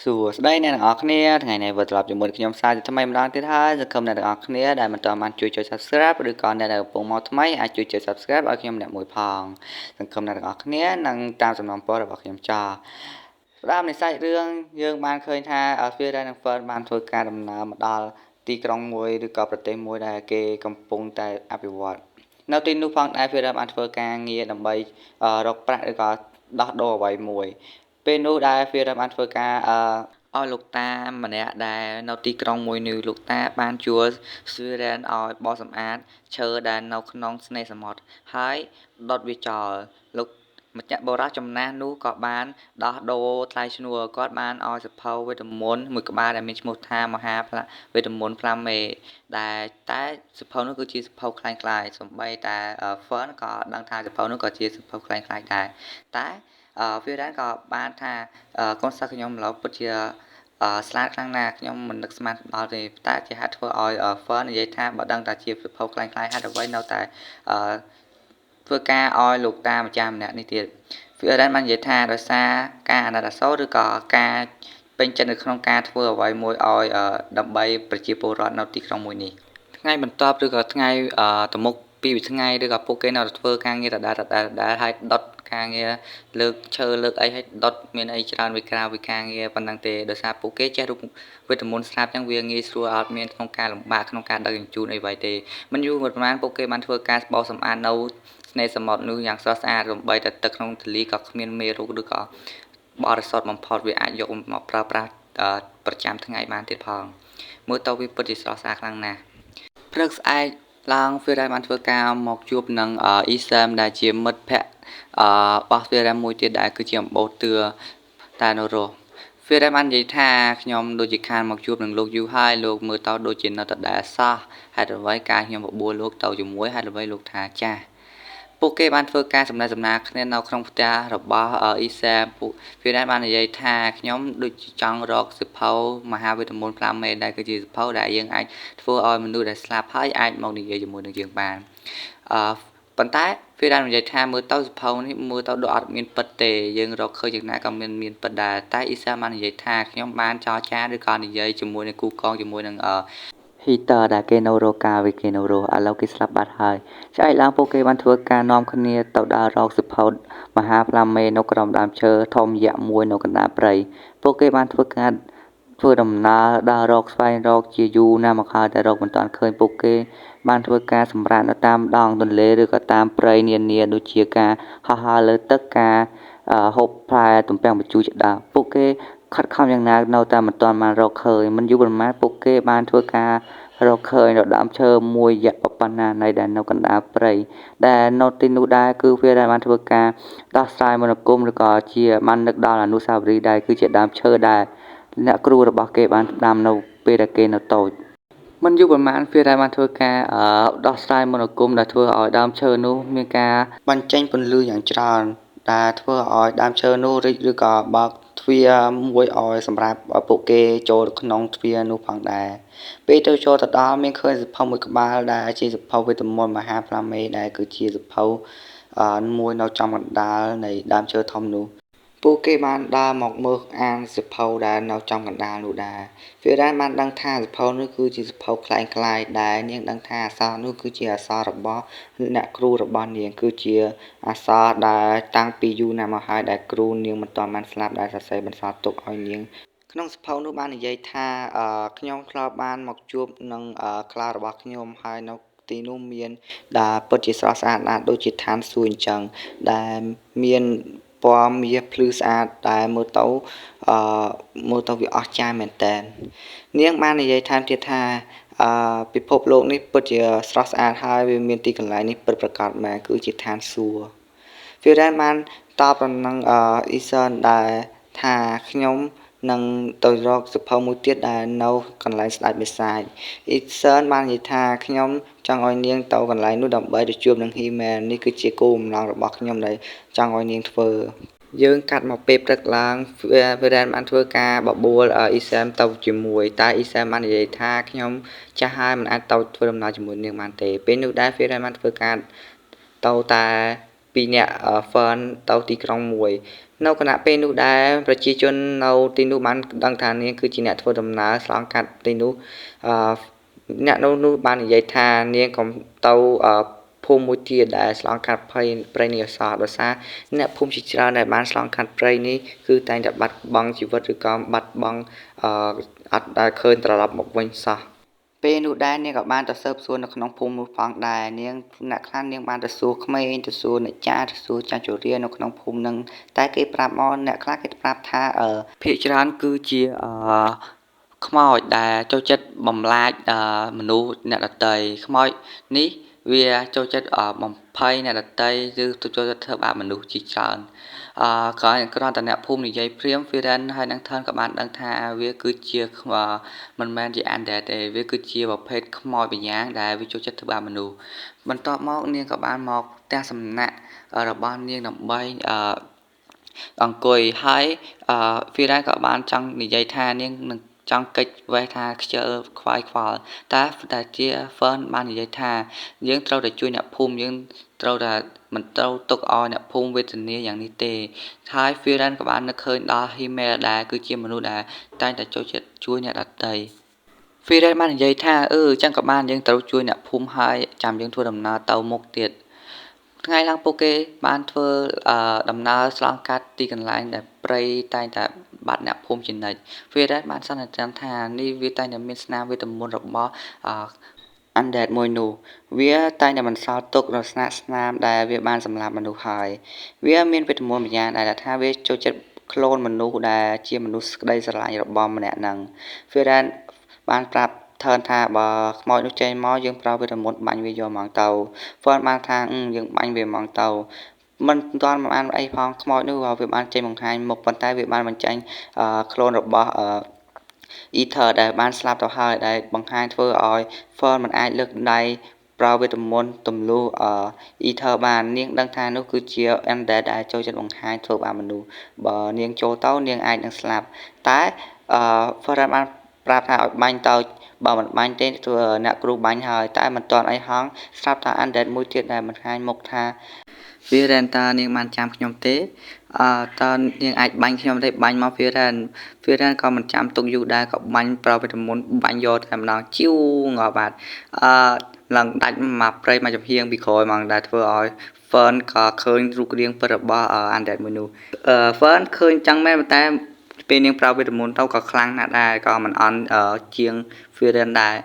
សួស្តីអ្នកទាំងអស់គ្នាថ្ងៃនេះវិលត្រឡប់ជាមួយខ្ញុំសាជាថ្មីម្ដងទៀតហើយសង្ឃឹមអ្នកទាំងអស់គ្នាដែលមិនទាន់បានជួយចុច Subscribe ឬក៏អ្នកដែលកំពុងមកថ្មីអាចជួយចុច Subscribe ឲ្យខ្ញុំម្នាក់មួយផងសង្ឃឹមអ្នកទាំងអស់គ្នានឹងតាមសំណពររបស់ខ្ញុំចាផ្ដើមនៃសាច់រឿងយើងបានឃើញថា Fira និង Fern បានធ្វើការដំណើរមកដល់ទីក្រុងមួយឬក៏ប្រទេសមួយដែលគេកំពុងតែអភិវឌ្ឍនៅទីនោះផងដែរ Fira បានធ្វើការងារដើម្បីរកប្រាក់ឬក៏ដោះដូរអ្វីមួយពេលនោះដែល Fira បានធ្វើការឲ្យលោកតាម្នាក់ដែលនៅទីក្រុងមួយនេះលោកតាបានជួល Siren ឲ្យបោសសម្អាតឈើដែលនៅក្នុងស្នេហ៍សមុទ្រហើយដុតវាចោលលោកម្ចាស់បរោះចំណាស់នោះក៏បានដោះដូរថ្លៃឈ្នួលគាត់បានឲ្យសភៅវេទមន្តមួយក្បាលដែលមានឈ្មោះថាមហាវេទមន្តផ្លាមេដែលតែសភៅនោះគឺជាសភៅคล้ายៗសំបីតែ Fern ក៏ដឹងថាសភៅនោះក៏ជាសភៅคล้ายៗដែរតែFira ក៏បានថាកូនសិស្សខ្ញុំឥឡូវពិតជាស្លាតខ្លាំងណាស់ខ្ញុំមិននឹកស្មានដល់ទេតែជាហេតុធ្វើឲ្យ Fern និយាយថាបើដឹងតែជាសភៅคล้ายៗហេតុអ្វីនៅតែធ្វើការឲ្យលោកតាម្ចាស់ម្នាក់នេះទៀត Fira បាននិយាយថាដោយសារការអាណិតអាសូរឬក៏ការពេញចិត្តនៅក្នុងការធ្វើអ្វីមួយឲ្យដើម្បីប្រជាពលរដ្ឋនៅទីក្រុងមួយនេះថ្ងៃបន្ទាប់ឬក៏ថ្ងៃទៅមុខ2ថ្ងៃឬក៏ពួកគេនៅតែធ្វើការងារដដែលហើយដុតការងារលើកឈើលើកអីឲ្យដុតមានអីច្រើនវាក្រៅពីការងារប៉ុណ្ណឹងទេដោយសារពួកគេចេះរូបវេទមន្តស្រាប់ចឹងវាងាយស្រួលអត់មានក្នុងការលំបាកក្នុងការដឹកជញ្ជូនអីvậyទេមិនយូរប៉ុន្មានពួកគេបានធ្វើការបោសសម្អាតនៅស្នេហ៍សមុទ្រនោះយ៉ាងស្រស់ស្អាតរំបីតែទឹកក្នុងទន្លេក៏គ្មានមេរោគឬក៏បរិសុទ្ធបំផុតវាអាចយកមកប្រើប្រាស់ប្រចាំថ្ងៃបានទៀតផងមើលទៅវាពិតជាស្រស់ស្អាតខ្លាំងណាស់ព្រឹកស្អែកឡើង Fira បានធ្វើការមកជួបនឹងIsam ដែលជាមិត្តភក្តិរបស់ Fira មួយទៀតដែលគឺជាអំបូរទឿតែនៅរស់ Fira បាននិយាយថាខ្ញុំដូចជាខានមកជួបនឹងលោកយូរហើយលោកមើលទៅដូចជានៅតែដែលសោះហេតុអ្វីការខ្ញុំបបួលលោកទៅជាមួយហេតុអ្វីលោកថាចាស់ពួកគេបានធ្វើការសំណាក់គ្នានៅក្នុងផ្ទះរបស់អ៊ីសាពួក Fira បាននិយាយថាខ្ញុំដូចជាចង់រកសិភៅមហាវេទមន្តផ្លាមេដែលគឺជាសិភៅដែលយើងអាចធ្វើឲ្យមនុស្សដែលស្លាប់ហើយអាចមកនិយាយជាមួយនឹងយើងបានប៉ុន្តែ Fira និយាយថាមើលទៅសិភៅនេះមើលទៅដូចអត់មានពិតទេយើងរកឃើញយ៉ាងណាក៏មានពិតដែរតែអ៊ីសាបាននិយាយថាខ្ញុំបានចរចាឬក៏និយាយជាមួយនឹងគូកងជាមួយនឹងHeater ដែលគេនៅរកការវាគេនៅរស់ឥឡូវគេស្លាប់បាត់ហើយឆ្អែតឡើងពួកគេបានធ្វើការនាំគ្នាទៅដើររកសិភៅមហាផ្លាមេនៅក្រោមដើមឈើធំយក្សមួយនៅកណ្ដាលព្រៃពួកគេបានធ្វើដំណើរដើររកស្វែងរកជាយូរណាស់មកហើយតែរកមិនទាន់ឃើញពួកគេបានធ្វើការសម្រាកនៅតាមដងទន្លេឬក៏តាមព្រៃនានាដូចជាការហោះហើរលើទឹកការហូបផ្លែទំពាំងបញ្ជូរជាដើមពួកគេខិតខំយ៉ាងណានៅតែមិនទាន់បានរកឃើញមិនយូរប៉ុន្មានពួកគេបានធ្វើការរកឃើញរដើមឈើមួយយក្សប៉ុណ្ណានៃដែលនៅកណ្ដាលព្រៃដែលនៅទីនោះដែរគឺវាបានធ្វើការដោះស្រាយមន្តអាគមឬក៏ជាបាននឹកដល់អនុស្សាវរីយ៍ដែរគឺជាដើមឈើដែលអ្នកគ្រូរបស់គេបានដាំនៅពេលដែលគេនៅតូចមិនយូរប៉ុន្មាន Fira បានធ្វើការដោះស្រាយមន្តអាគមដែលធ្វើឲ្យដើមឈើនោះមានការបញ្ចេញពន្លឺយ៉ាងច្រើនដែលធ្វើឲ្យដើមឈើនោះរីកឬក៏បើកទ្វារមួយឲ្យសម្រាប់ពួកគេចូលក្នុងទ្វារនោះផងដែរពេលទៅចូលទៅដល់មានឃើញសភៅមួយក្បាលដែលជាសភៅវេទមន្តមហាផ្លាមេដែលគឺជាសភៅមួយនៅចំកណ្ដាលនៃដើមឈើធំនោះពួកគេបានដើរមកមើលអានសភៅដែលនៅចំកណ្ដាលនោះដែរ Fira បានដឹងថាសភៅនោះគឺជាសភៅคล้ายៗដែលនាងដឹងថាអក្សរនោះគឺជាអក្សររបស់អ្នកគ្រូរបស់នាងគឺជាអក្សរដែលតាំងពីយូរណាស់មកហើយដែលគ្រូនាងមិនទាន់បានស្លាប់ដែលសរសេរបន្សល់ទុកឲ្យនាងក្នុងសភៅនោះបាននិយាយថាខ្ញុំធ្លាប់បានមកជួបនឹងក្លារបស់ខ្ញុំហើយនៅទីនោះមានដែលពិតជាស្រស់ស្អាតណាស់ដូចជាឋានសួគ៌អញ្ចឹងដែលមានពណ៌មាសភ្លឺស្អាតដែលមើលទៅវាអស្ចារ្យមែនតើនាងបាននិយាយថែមទៀតថាពិភពលោកនេះពិតជាស្រស់ស្អាតហើយវាមានទីកន្លែងនេះពិតប្រាកដមែនគឺជាឋានសួគ៌ Fira បានតបទៅនឹងEason ដែលថាខ្ញុំនឹងទៅរកសភៅមួយទៀតដែលនៅកន្លែងស្ដេចបិសាច Eason បាននិយាយថាខ្ញុំចង់ឲ្យនាងទៅកន្លែងនោះដើម្បីទៅជួបនឹង He-Man នេះគឺជាគោលបំណងរបស់ខ្ញុំដែលចង់ឲ្យនាងធ្វើយើងកាត់មកពេលព្រឹកឡើង Fira បានធ្វើការបបួលIsam ទៅជាមួយតែ Isam បាននិយាយថាខ្ញុំចាស់ហើយមិនអាចទៅធ្វើដំណើរជាមួយនាងបានទេពេលនោះដែរ Fira បានធ្វើការទៅតែ ពីអ្នក Fern ទៅទីក្រុងមួយនៅគណៈពេលនោះដែរប្រជាជននៅទីនោះបានដឹងថានាងគឺជាអ្នកធ្វើដំណើរឆ្លងកាត់ទីនោះអ្នកនោះបាននិយាយថានាងកុំទៅភូមិមួយទៀតដែលឆ្លងកាត់ព្រៃនេះអសោះដោយសារអ្នកភូមិជាច្រើនដែលបានឆ្លងកាត់ព្រៃនេះគឺតែងតែបាត់បង់ជីវិតឬក៏បាត់បង់អត់ដែលឃើញត្រឡប់មកវិញសោះពេលនោះដែរនាងក៏បានទៅស៊ើបសួរនៅក្នុងភូមិនោះផងដែរនាងអ្នកខ្លះនាងបានទៅសួរក្មេងទៅសួរអ្នកចាស់ទៅសួរចាស់ជរានៅក្នុងភូមិនឹងតែគេប្រាប់មកអ្នកខ្លះគេប្រាប់ថាភាគច្រើនគឺជាខ្មោចដែលចូលចិត្តបំលាចមនុស្សអ្នកដទៃខ្មោចនេះវាចូលចិត្តបំភ័យអ្នកដទៃឬចូលចិត្តធ្វើបាបមនុស្សជាច្រើនគ្រាន់តែអ្នកភូមិនិយាយព្រាម Firen ហើយនឹង Turn ក៏បានដឹងថាវាគឺជាមិនមែនជា undead ទេវាគឺជាប្រភេទខ្មោចម្យ៉ាងដែលវាចូលចិត្តធ្វើបាបមនុស្សបន្ទាប់មកនាងក៏បានមកផ្ទះសំណាក់របស់នាងដើម្បីអង្គុយហើយ Firen ក៏បានចង់និយាយថានាងនឹងចង់កិច្ចវេះថាខ្ជិលខ្វាយខ្វល់តែជា Fern បាននិយាយថាយើងត្រូវតែជួយអ្នកភូមិយើងត្រូវតែមិនត្រូវទុកឲ្យអ្នកភូមិវេទនាយ៉ាងនេះទេហើយ Firen ក៏បាននឹកឃើញដល់ Himmel ដែលគឺជាមនុស្សដែលតែងតែចូលចិត្តជួយអ្នកដទៃ Firen បាននិយាយថាចឹងក៏បានយើងត្រូវជួយអ្នកភូមិហើយចាំយើងធ្វើដំណើរទៅមុខទៀតថ្ងៃឡើងពួកគេបានធ្វើដំណើរឆ្លងកាត់ទីកន្លែងដែលព្រៃតែងតែបាត់អ្នកភូមិជានិច្ច Firen បានសន្និដ្ឋានថានេះវាតែងតែមានស្នាមវេទមន្តរបស់undead មួយនោះវាតែងតែបន្សល់ទុកនូវស្នាមដែលវាបានសម្លាប់មនុស្សហើយវាមានវេទមន្តម្យ៉ាងដែលថាវាចូលចិត្តខ្លួនមនុស្សដែលជាមនុស្សក្តីស្រឡាញ់របស់ម្នាក់ហ្នឹង Firen បានប្រាប់Turn ថាបើខ្មោចនោះចេញមកយើងប្រើវេទមន្តបាញ់វាយកហ្មងទៅ Fern បានថាយើងបាញ់វាហ្មងទៅមិនទាន់បានអីផងខ្មោចនោះវាបានចេញបង្ហាញមុខប៉ុន្តែវាបានបញ្ចេញខ្លួនរបស់Ether ដែលបានស្លាប់ទៅហើយដែលបង្ហាញធ្វើឲ្យ Fern មិនអាចលើកដៃប្រើវេទមន្តទម្លុះEther បាននាងដឹងថានោះគឺជា Undead ដែលចូលចិត្តបង្ហាញធ្វើបាបមនុស្សបើនាងចូលទៅនាងអាចនឹងស្លាប់តែFern បានប្រាប់ថាឲ្យបាញ់ទៅបើមិនបាញ់ទេធ្វើអ្នកគ្រូបាញ់ហើយតែមិនទាន់អីហងស្រាប់តែ Undead មួយទៀតដែលបង្ហាញមុខថាFiren តើនាងបានចាំខ្ញុំទេតើនាងអាចបាញ់ខ្ញុំទេបាញ់មក Firen ក៏មិនចាំទុកយូរដែរក៏បាញ់ប្រើវេទមន្តបាញ់យកតែម្ដងជីវងាប់បាត់ឡើងដាច់មកព្រៃមកចំហៀងពីក្រោយហ្មងដែលធ្វើឲ្យ Fern ក៏ឃើញរូបរាងពិតរបស់ Undead មួយនោះFern ឃើញចឹងមែនតែពេលនាងប្រើវេទមន្តទៅក៏ខ្លាំងណាស់ដែរក៏មិនអន់ជាង Firen ដែរ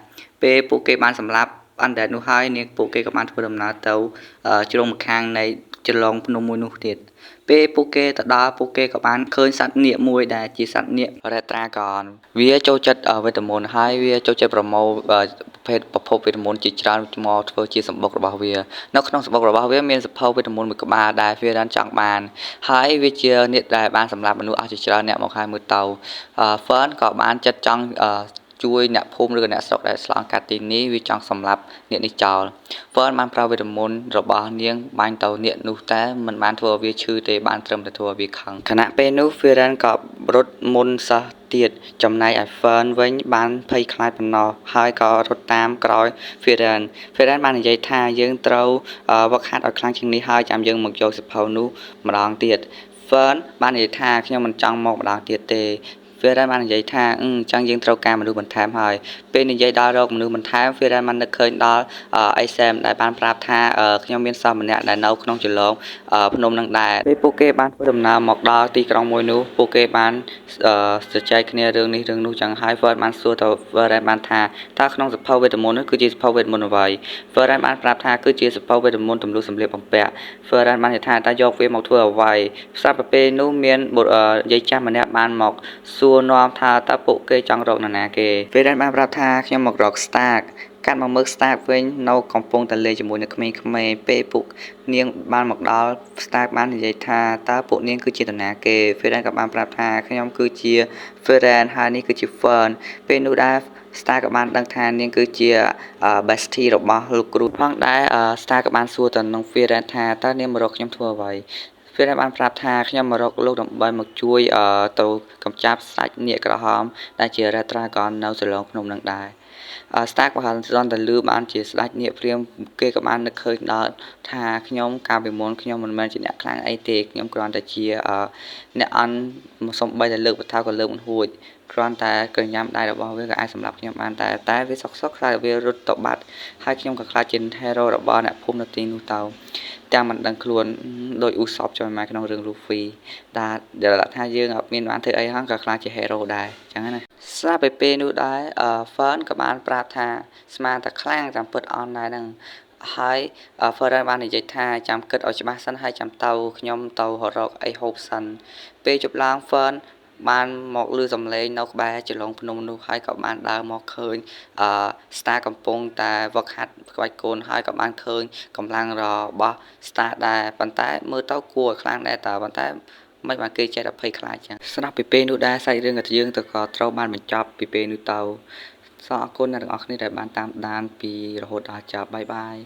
ពេលពួកគេបានសម្លាប់ Undead នោះហើយនាងពួកគេក៏បានធ្វើដំណើរទៅជ្រុងម្ខាងនៃចន្លងភ្នំមួយនោះទៀតពេលពួកគេទៅដល់ពួកគេក៏បានឃើញសត្វនាគមួយដែលជាសត្វនាគ Retragon វាចូលចិត្តវេទមន្តហើយវាចូលចិត្តប្រមូលប្រភពវេទមន្តជាច្រើនមកធ្វើជាសម្បុករបស់វានៅក្នុងសម្បុករបស់វាមានសភៅវេទមន្តមួយក្បាលដែលវាចង់បានហើយវាជានាគដែលបានសម្លាប់មនុស្សអស់ជាច្រើនអ្នកមកហើយមើលទៅ Fern ក៏បានចិត្តចង់ជួយអ្នកភូមិឬអ្នកស្រុកដែលឆ្លងកាត់ទីនេះវាចង់សម្លាប់នាគនេះចោល Fern បានប្រើវេទមន្តរបស់នាងបាញ់ទៅនាគនោះតែមិនបានធ្វើឲ្យវាឈឺទេបានត្រឹមតែធ្វើឲ្យវាខឹងខណៈពេលនោះ Firen ក៏រត់មុនសោះទៀតចំណែកឯ Fern វិញបានភ័យខ្លាចបំណោះហើយក៏រត់តាមក្រោយ Firen បាននិយាយថាយើងត្រូវវឹកហាត់ឲ្យខ្លាំងជាងនេះហើយចាំយើងមកយកសភៅនោះម្ដងទៀត Fern បាននិយាយថាខ្ញុំមិនចង់មកម្ដងទៀតទេFiren បាននិយាយថាអញ្ចឹងយើងត្រូវការមនុស្សបន្ថែមហើយពេលនិយាយដល់រកមនុស្សបន្ថែម Firen បាននឹកឃើញដល់Asem ដែលបានប្រាប់ថាខ្ញុំមានសិស្សម្នាក់ដែលនៅក្នុងចន្លងភ្នំនឹងដែរពេលពួកគេបានធ្វើដំណើរមកដល់ទីក្រុងមួយនោះពួកគេបានជជែកគ្នារឿងនេះរឿងនោះចឹងហើយ Firen បានសួរទៅ Firen បានថាតើក្នុងសភៅវេទមន្តនោះគឺជាសភៅវេទមន្តអ្វី Firen បានប្រាប់ថាគឺជាសភៅវេទមន្តទម្លុះសម្លៀកបំពាក់ Firen បាននិយាយថាតើយកវាមកធ្វើអ្វីស្រាប់តែពេលនោះមានយាយចាស់ម្នាក់បានមកសួរនាំថាតើពួកគេចង់រកនរណាគេ Firen បានប្រាប់ថាខ្ញុំមករក Stark កាត់មកមើល Stark វិញនៅកំពុងតែលេងជាមួយនឹងក្មេងៗពេលពួកនាងបានមកដល់ Stark បាននិយាយថាតើពួកនាងគឺជានរណាគេ Firen ក៏បានប្រាប់ថាខ្ញុំគឺជា Firen ហើយនេះគឺជា Fern ពេលនោះដែរ Stark ក៏បានដឹងថានាងគឺជា bestie របស់លោកគ្រូផងដែរ Stark ក៏បានសួរទៅនឹង Firen ថាតើនាងមករកខ្ញុំធ្វើអ្វី Firen បានប្រាប់ថាខ្ញុំមករកលោកដើម្បីមកជួយទៅកម្ចាត់សាច់នាគក្រហមដែលជា Red Dragon នៅចន្លងភ្នំនឹងដែរ Stack ក៏គ្រាន់តែលឺបានជាស្ដេចនាគព្រាមគេក៏បាននឹកឃើញដល់ថាខ្ញុំកាលពីមុនខ្ញុំមិនមែនជាអ្នកខ្លាំងអីទេខ្ញុំគ្រាន់តែជាអ្នកអន់សំបីតែលើកបថាក៏លើកមិនហួចគ្រាន់តែកញ្ញាំដៃរបស់វាក៏អាចសម្លាប់ខ្ញុំបានតែវាសុកខ្លាចវារត់ទៅបាត់ហើយខ្ញុំក៏ខ្លាចជា hero របស់អ្នកភូមិនៅទីនោះទៅទាំងមិនដឹងខ្លួនដោយឧសពចុះមកក្នុងរឿង Luffy ដែលថាយើងអត់មានបានធ្វើអីហ្នឹងក៏ខ្លាចជា hero ដែរចឹងណាស្រាប់ទៅពេលនោះដែរFern ក៏បានប្រាប់ថាស្មានតែខ្លាំងតាមពិតអន់ដែរហ្នឹងហើយ Fern បាននិយាយថាចាំគិតឲ្យច្បាស់សិនហើយចាំទៅខ្ញុំទៅរកអីហូបសិនពេលជប់ឡើង Fern បានមកលឺសំឡេងនៅក្បែរចលងភ្នំនោះហើយក៏បានដើរមកឃើញStar កំពុងតែវឹកហាត់ក្បាច់កូនហើយក៏បានឃើញកម្លាំងរបស់ Star ដែរប៉ុន្តែមើលទៅគួរឲ្យខ្លាំងដែរតើប៉ុន្តែមិនបានគេចេះតែភ័យខ្លាចចឹងស្រាប់ពីពេលនោះដែរសាច់រឿងរបស់យើងទៅក៏ត្រូវបានបញ្ចប់ពីពេលនោះទៅសូមអរគុណអ្នកទាំងអស់គ្នាដែលបានតាមដានពីរហូតដល់ចប់បាយបាយ